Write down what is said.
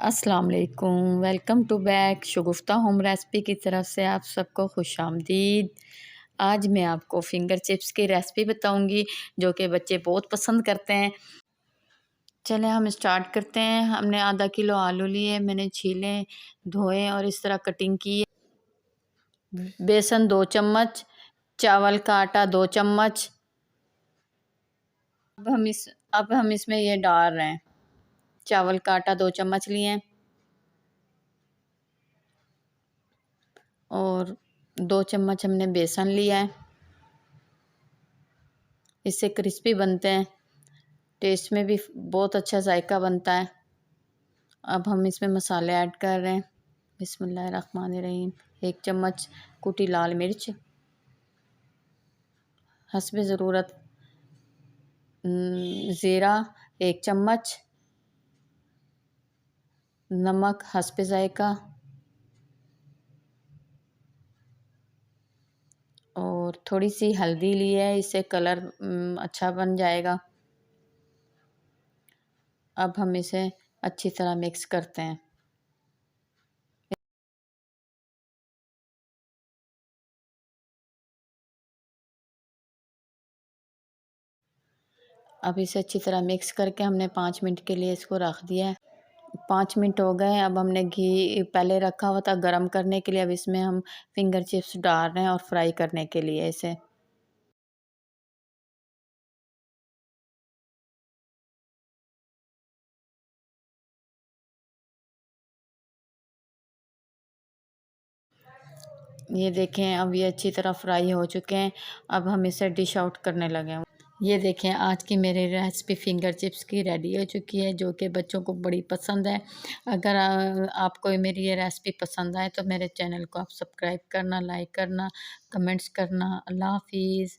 अस्सलाम वालेकुम, welcome to back Shagufta home recipe की तरफ से आप सबको खुशामदीद। आज मैं आपको फिंगर चिप्स की रेसिपी बताऊंगी जो कि बच्चे बहुत पसंद करते हैं। चलें हम स्टार्ट करते हैं। हमने आधा किलो आलू लिए, मैंने छीले, धोए और इस तरह कटिंग की। बेसन 2 चम्मच, चावल का आटा 2 चम्मच। अब हम इसमें ये डाल रहे हैं। चावल का आटा 2 चम्मच लिए हैं और 2 चम्मच हमने बेसन लिया है। इससे क्रिस्पी बनते हैं, टेस्ट में भी बहुत अच्छा जायका बनता है। अब हम इसमें मसाले ऐड कर रहे हैं। बिस्मिल्लाहिर्रहमानिर्रहीम। 1 चम्मच कुटी लाल मिर्च, हस्बे ज़रूरत ज़ीरा 1 चम्मच, नमक हस्बे जायका और थोड़ी सी हल्दी ली है, इससे कलर अच्छा बन जाएगा। अब हम इसे अच्छी तरह मिक्स करते हैं। अब इसे अच्छी तरह मिक्स करके हमने 5 मिनट के लिए इसको रख दिया है। 5 मिनट हो गए। अब हमने घी पहले रखा हुआ था गरम करने के लिए, अब इसमें हम फिंगर चिप्स डाल रहे हैं और फ्राई करने के लिए इसे। ये देखें, अब ये अच्छी तरह फ्राई हो चुके हैं। अब हम इसे डिश आउट करने लगे हैं। ये देखें, आज की मेरी रेसिपी फिंगर चिप्स की रेडी हो चुकी है जो कि बच्चों को बड़ी पसंद है। अगर आपको मेरी ये रेसिपी पसंद आए तो मेरे चैनल को आप सब्सक्राइब करना, लाइक करना, कमेंट्स करना। अल्लाह हाफिज़।